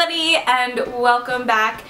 everybody and welcome back.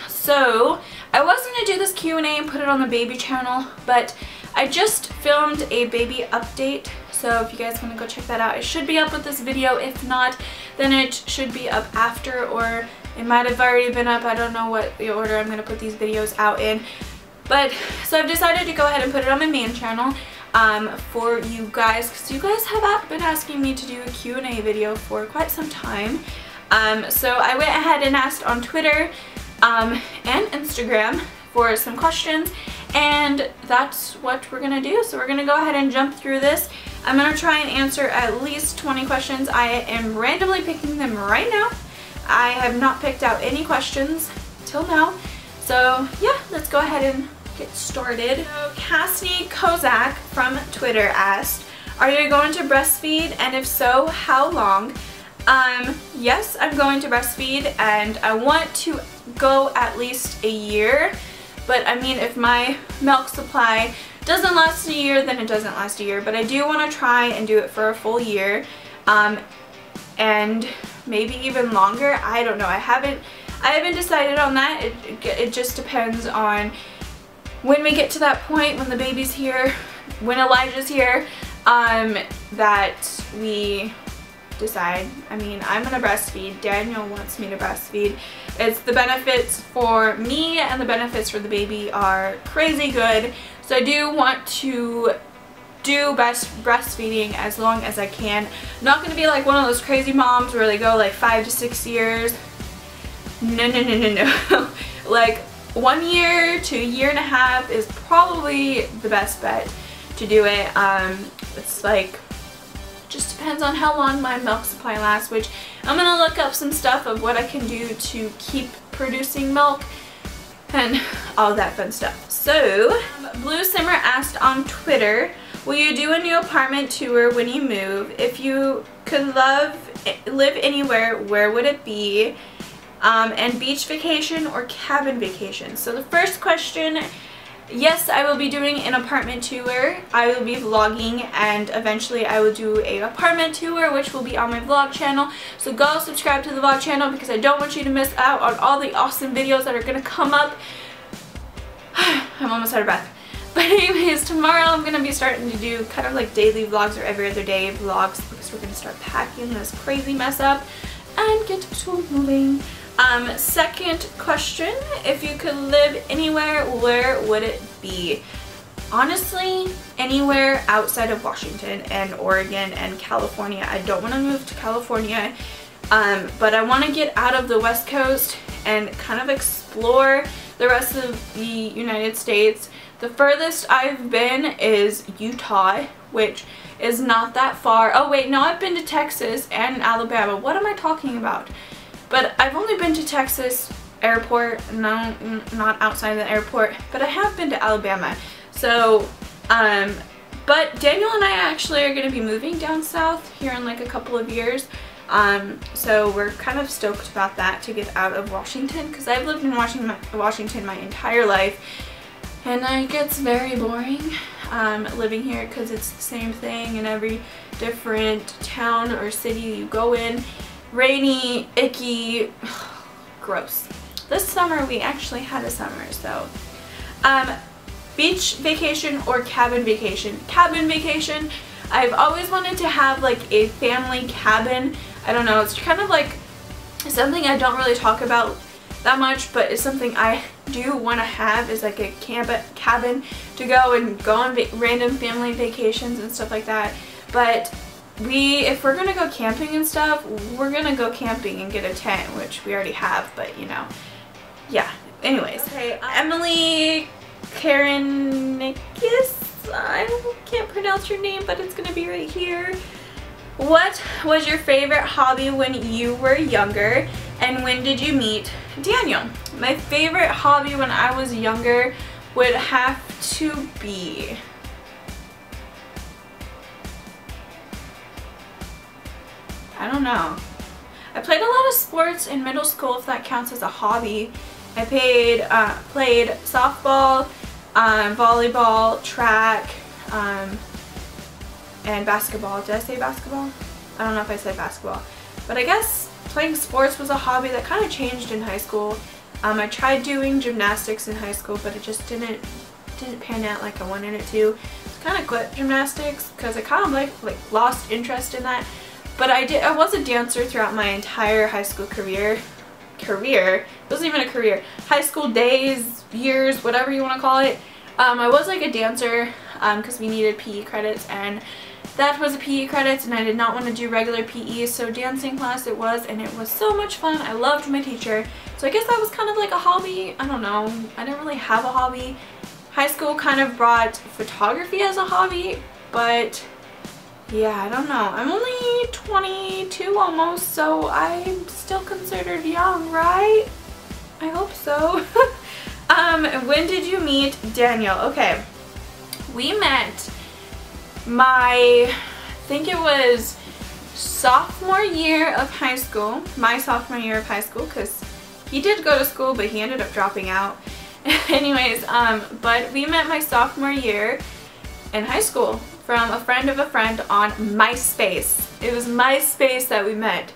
So I was going to do this Q&A and put it on the baby channel, but I just filmed a baby update, so if you guys want to go check that out, it should be up with this video. If not, then it should be up after, or it might have already been up. I don't know what the order I'm going to put these videos out in. But so I've decided to go ahead and put it on my main channel for you guys, because you guys have been asking me to do a Q&A video for quite some time. So I went ahead and asked on Twitter and Instagram for some questions, and that's what we're gonna do. So we're gonna go ahead and jump through this. I'm gonna try and answer at least 20 questions. I am randomly picking them right now. I have not picked out any questions till now. So yeah, let's go ahead and get started. So Cassie Kozak from Twitter asked, are you going to breastfeed, and if so, how long? Yes, I'm going to breastfeed, and I want to go at least a year, but I mean, if my milk supply doesn't last a year, then it doesn't last a year, but I do want to try and do it for a full year, and maybe even longer. I don't know. I haven't decided on that. It just depends on when we get to that point, when the baby's here, when Elijah's here, that we decide. I mean, I'm gonna breastfeed. Daniel wants me to breastfeed. It's the benefits for me and the benefits for the baby are crazy good. So I do want to do breastfeeding as long as I can. I'm not gonna be like one of those crazy moms where they go like 5 to 6 years. No. Like 1 year to a year and a half is probably the best bet to do it. It's like, just depends on how long my milk supply lasts, which I'm gonna look up some stuff of what I can do to keep producing milk and all that fun stuff. So Blue Simmer asked on Twitter, will you do a new apartment tour when you move? If you could live anywhere, where would it be? And beach vacation or cabin vacation? So the first question, yes, I will be doing an apartment tour. I will be vlogging, and eventually I will do an apartment tour, which will be on my vlog channel. So go subscribe to the vlog channel, because I don't want you to miss out on all the awesome videos that are going to come up. I'm almost out of breath. But anyways, tomorrow I'm going to be starting to do kind of like daily vlogs or every other day vlogs, because we're going to start packing this crazy mess up and get to moving. Second question, if you could live anywhere, where would it be? Honestly, anywhere outside of Washington and Oregon and California. I don't want to move to California, but I want to get out of the West Coast and kind of explore the rest of the United States. The furthest I've been is Utah, which is not that far. Oh wait, no, I've been to Texas and Alabama. What am I talking about? But I've only been to Texas airport, no, not outside of the airport, but I have been to Alabama. So, but Daniel and I actually are going to be moving down south here in like a couple of years. So we're kind of stoked about that, to get out of Washington, because I've lived in Washington my entire life, and it gets very boring living here, because it's the same thing in every different town or city you go in. Rainy, icky, gross. This summer we actually had a summer, so beach vacation or cabin vacation? Cabin vacation. I've always wanted to have like a family cabin. I don't know, it's kind of like something I don't really talk about that much, but it's something I do want to have, is like a cabin to go on random family vacations and stuff like that. But if we're gonna go camping and stuff, we're gonna go camping and get a tent, which we already have, but you know, yeah. Anyways, okay, Emily Karanikis, I can't pronounce your name, but it's gonna be right here. What was your favorite hobby when you were younger, and when did you meet Daniel? My favorite hobby when I was younger would have to be, I don't know. I played a lot of sports in middle school, if that counts as a hobby. I played softball, volleyball, track, and basketball. Did I say basketball? I don't know if I said basketball. But I guess playing sports was a hobby that kind of changed in high school. I tried doing gymnastics in high school, but it just didn't pan out like I wanted it to. So kind of quit gymnastics because I kind of like lost interest in that. But I was a dancer throughout my entire high school career. It wasn't even a career. High school days, years, whatever you want to call it. I was like a dancer because we needed PE credits, and that was a PE credits, and I did not want to do regular PE, so dancing class it was, and it was so much fun. I loved my teacher. So I guess that was kind of like a hobby. I don't know. I didn't really have a hobby. High school kind of brought photography as a hobby, but yeah, I don't know. I'm only 22 almost, so I'm still considered young, right? I hope so. When did you meet Daniel? Okay, we met I think it was sophomore year of high school, my sophomore year of high school, because he did go to school, but he ended up dropping out. Anyways, but we met my sophomore year in high school from a friend of a friend on MySpace. It was MySpace that we met.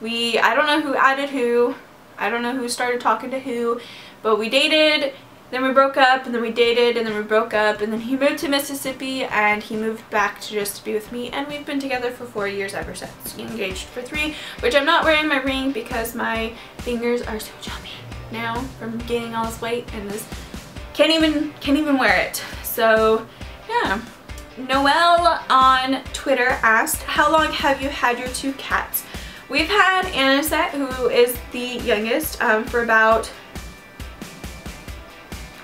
I don't know who added who, I don't know who started talking to who, but we dated, then we broke up, and then we dated, and then we broke up, and then he moved to Mississippi, and he moved back to just be with me, and we've been together for 4 years ever since. Engaged for 3, which I'm not wearing my ring because my fingers are so chubby now from gaining all this weight, and this can't even wear it. So yeah. Noelle on Twitter asked, how long have you had your 2 cats? We've had Anisette, who is the youngest, for about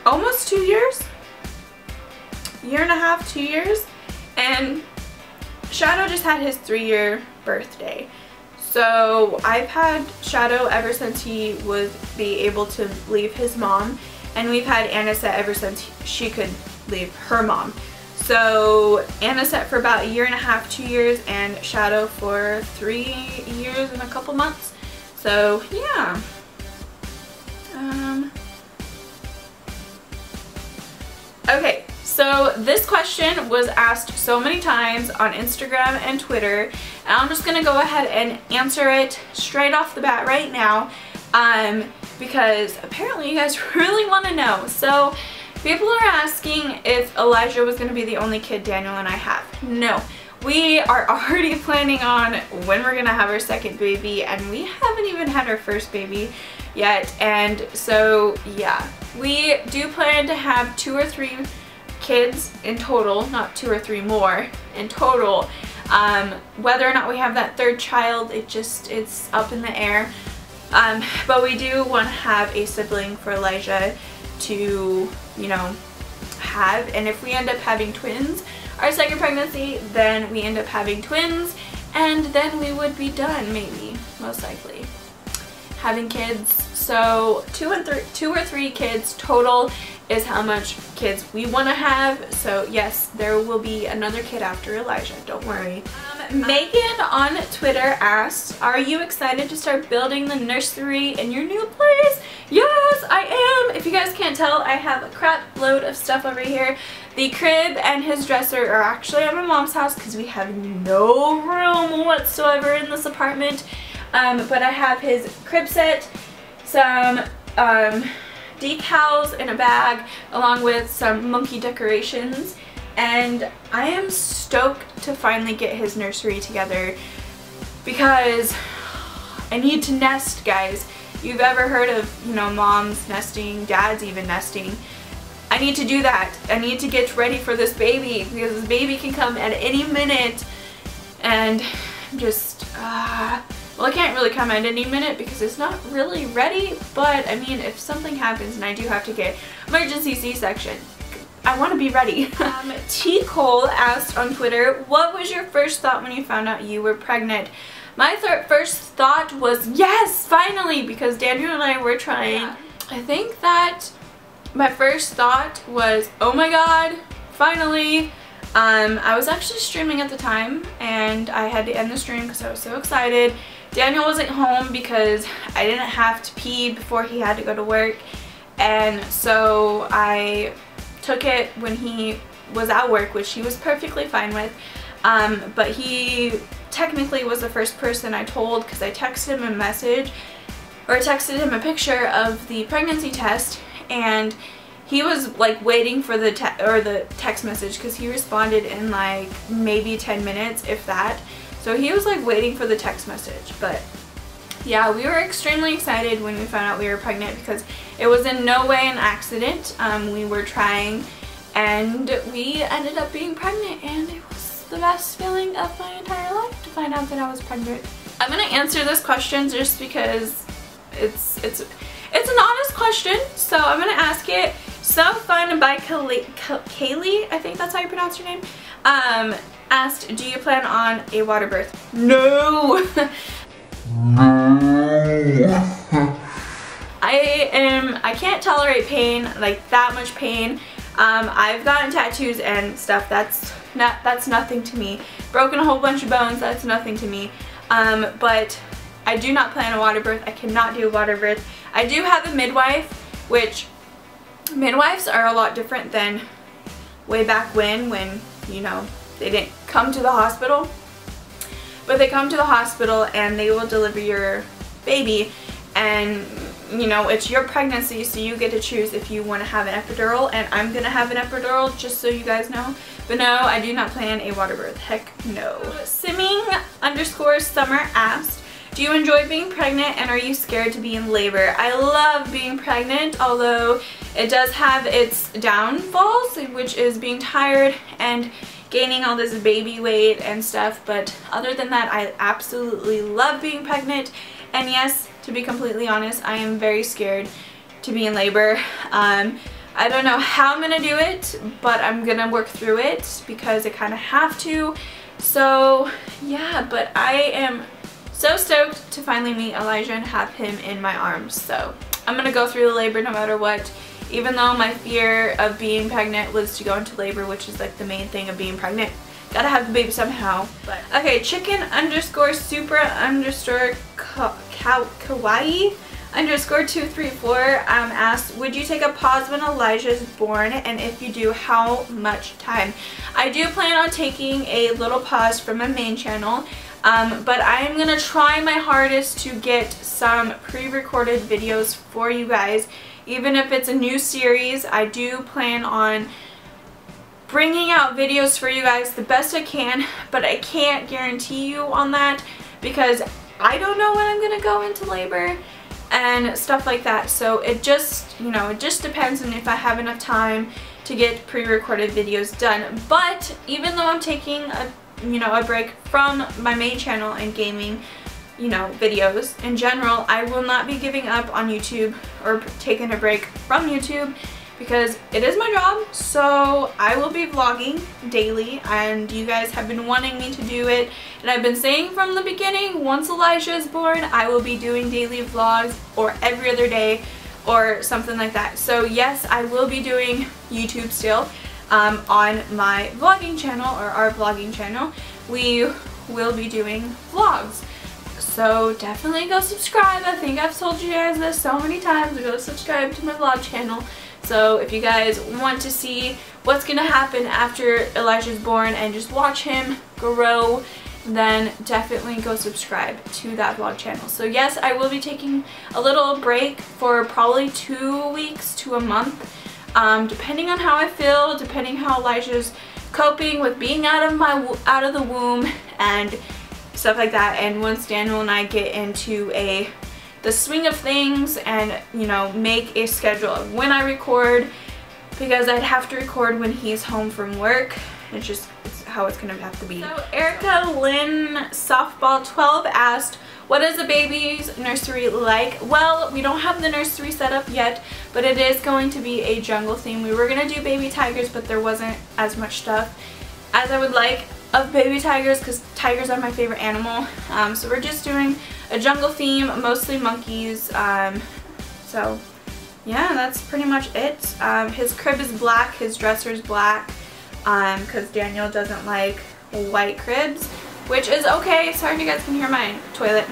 almost 2 years, year and a half, 2 years, and Shadow just had his 3-year birthday. So I've had Shadow ever since he would be able to leave his mom, and we've had Anisette ever since she could leave her mom. So Anisette for about 1.5 years, 2 years, and Shadow for 3 years and a couple months. So yeah. Okay, so this question was asked so many times on Instagram and Twitter, and I'm just gonna go ahead and answer it straight off the bat right now, because apparently you guys really want to know. So people are asking if Elijah was gonna be the only kid Daniel and I have. No, we are already planning on when we're gonna have our second baby, and we haven't even had our first baby yet. And so yeah, we do plan to have 2 or 3 kids in total, not 2 or 3 more in total. Whether or not we have that 3rd child, it's up in the air. But we do want to have a sibling for Elijah to, you know, have, and if we end up having twins, our second pregnancy, then we end up having twins, and then we would be done, maybe, most likely, having kids. So 2 or 3 kids total is how much kids we want to have. So yes, there will be another kid after Elijah, don't worry. Megan on Twitter asked, are you excited to start building the nursery in your new place? Yes, I am. If you guys can't tell, I have a crap load of stuff over here. The crib and his dresser are actually at my mom's house because we have no room whatsoever in this apartment. But I have his crib set, some decals in a bag, along with some monkey decorations, and I am stoked to finally get his nursery together because I need to nest, guys. You've ever heard of, you know, moms nesting, dads even nesting. I need to do that. I need to get ready for this baby because this baby can come at any minute, and just well, it can't really come at any minute because it's not really ready, but I mean, if something happens and I do have to get emergency C-section, I want to be ready. T. Cole asked on Twitter, what was your first thought when you found out you were pregnant? My first thought was, yes, finally, because Daniel and I were trying. Yeah. I think that my first thought was, oh my god, finally. I was actually streaming at the time, and I had to end the stream because I was so excited. Daniel wasn't home because I didn't have to pee before he had to go to work, and so I took it when he was at work, which he was perfectly fine with, but he technically was the first person I told because I texted him a message, or I texted him a picture of the pregnancy test, and he was like waiting for the text message because he responded in like maybe 10 minutes, if that. So he was like waiting for the text message. But yeah, we were extremely excited when we found out we were pregnant because it was in no way an accident. We were trying and we ended up being pregnant, and it was the best feeling of my entire life to find out that I was pregnant. I'm gonna answer this question just because it's an honest question, so I'm gonna ask it. So Fun by Kaylee, I think that's how you pronounce your name, asked, do you plan on a water birth? No! I can't tolerate pain, like that much pain. I've gotten tattoos and stuff, that's nothing to me. Broken a whole bunch of bones, that's nothing to me. But I do not plan a water birth. I cannot do a water birth. I do have a midwife, which midwives are a lot different than way back when, you know, they didn't come to the hospital. But they come to the hospital and they will deliver your baby, and you know, it's your pregnancy, so you get to choose if you want to have an epidural, and I'm gonna have an epidural, just so you guys know. But no, I do not plan a water birth. Heck no. Simming_summer asked, do you enjoy being pregnant and are you scared to be in labor? I love being pregnant, although it does have its downfalls, which is being tired and gaining all this baby weight and stuff. But other than that, I absolutely love being pregnant. And yes, to be completely honest, I am very scared to be in labor. I don't know how I'm gonna do it, but I'm gonna work through it because I kind of have to. So yeah, but I am so stoked to finally meet Elijah and have him in my arms. So I'm gonna go through the labor no matter what, even though my fear of being pregnant was to go into labor, which is like the main thing of being pregnant. Gotta have the baby somehow. But okay, chicken_super_kawaii_234 asked, would you take a pause when Elijah is born, and if you do, how much time? I do plan on taking a little pause from my main channel, but I am gonna try my hardest to get some pre-recorded videos for you guys. Even if it's a new series, I do plan on bringing out videos for you guys the best I can, but I can't guarantee you on that because I don't know when I'm gonna go into labor and stuff like that. So it just, you know, it just depends on if I have enough time to get pre-recorded videos done. But even though I'm taking a break from my main channel and gaming, you know, videos in general, I will not be giving up on YouTube or taking a break from YouTube because it is my job. So I will be vlogging daily, and you guys have been wanting me to do it, and I've been saying from the beginning, once Elijah is born, I will be doing daily vlogs or every other day or something like that. So yes, I will be doing YouTube still on my vlogging channel, or our vlogging channel. We will be doing vlogs. So definitely go subscribe. I think I've told you guys this so many times. Go subscribe to my vlog channel. So if you guys want to see what's gonna happen after Elijah's born and just watch him grow, then definitely go subscribe to that vlog channel. So yes, I will be taking a little break for probably 2 weeks to a month, depending on how I feel, depending how Elijah's coping with being out of the womb and stuff like that. And once Daniel and I get into the swing of things and, you know, make a schedule of when I record, because I'd have to record when he's home from work. It's just how it's gonna have to be. So Erica Lynn Softball 12 asked, what is the baby's nursery like? Well, we don't have the nursery set up yet, but it is going to be a jungle theme. We were gonna do baby tigers, but there wasn't as much stuff as I would like of baby tigers, because tigers are my favorite animal. So we're just doing a jungle theme, mostly monkeys. So yeah, that's pretty much it. His crib is black, his dresser is black, because Daniel doesn't like white cribs, which is okay. Sorry if you guys can hear my toilet,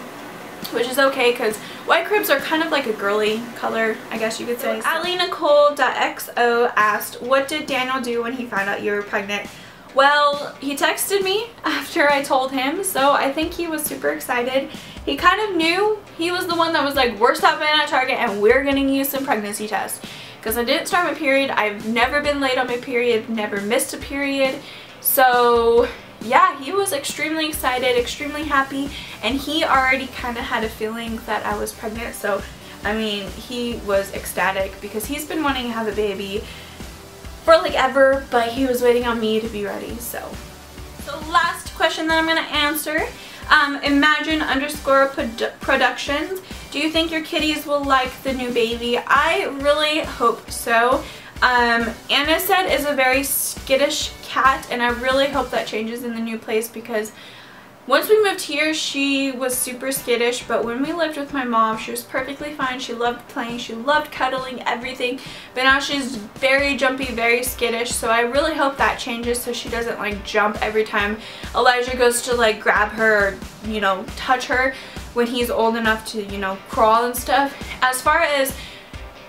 which is okay because white cribs are kind of like a girly color, I guess you could say. So, AllieNicole.xo asked, what did Daniel do when he found out you were pregnant? Well, he texted me after I told him, so I think he was super excited. He kind of knew. He was the one that was like, we're stopping at Target and we're getting you some pregnancy tests. Because I didn't start my period. I've never been late on my period, never missed a period. So yeah, he was extremely excited, extremely happy, and he already kind of had a feeling that I was pregnant. So I mean, he was ecstatic because he's been wanting to have a baby for like ever, but he was waiting on me to be ready. So last question that I'm going to answer, Imagine_Productions. Do you think your kitties will like the new baby? I really hope so. Anisette is a very skittish cat, and I really hope that changes in the new place, because once we moved here she was super skittish, but when we lived with my mom she was perfectly fine. She loved playing, she loved cuddling, everything, but now she's very jumpy, very skittish. So I really hope that changes so she doesn't like jump every time Elijah goes to like grab her or, you know, touch her when he's old enough to, you know, crawl and stuff. As far as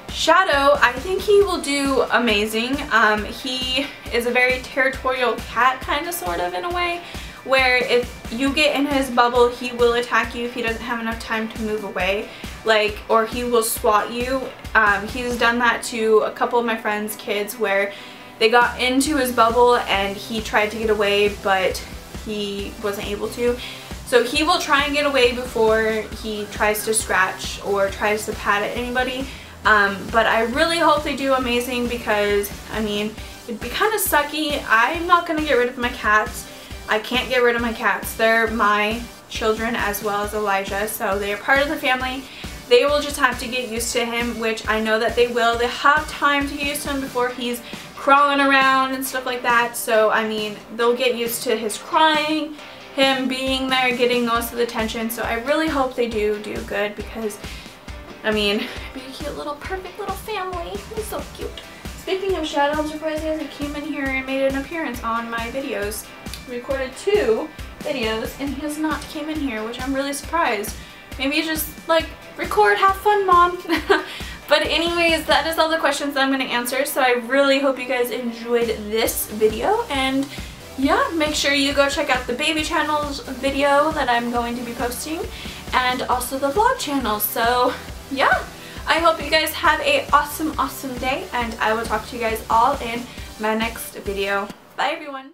Shadow, I think he will do amazing. He is a very territorial cat, kind of, sort of, in a way, where if you get in his bubble he will attack you if he doesn't have enough time to move away, like, or he will swat you. He's done that to a couple of my friends' kids where they got into his bubble and he tried to get away but he wasn't able to. So he will try and get away before he tries to scratch or tries to pat at anybody. But I really hope they do amazing, because I mean, it'd be kind of sucky. I'm not going to get rid of my cats. I can't get rid of my cats. They're my children as well as Elijah, so they are part of the family. They will just have to get used to him, which I know that they will. They have time to get used to him before he's crawling around and stuff like that. So I mean, they'll get used to his crying, him being there, getting most of the attention. So I really hope they do good, because I mean, it'd be a cute little, perfect little family. He's so cute. Speaking of Shadow, I'm surprised he hasn't came in here and made an appearance on my videos. I recorded 2 videos and he has not came in here, which I'm really surprised. Maybe you just like, record, have fun, Mom. But anyways, that is all the questions that I'm going to answer. So I really hope you guys enjoyed this video, and yeah, make sure you go check out the baby channel's video that I'm going to be posting, and also the vlog channel. So yeah, I hope you guys have a awesome day, and I will talk to you guys all in my next video. Bye everyone.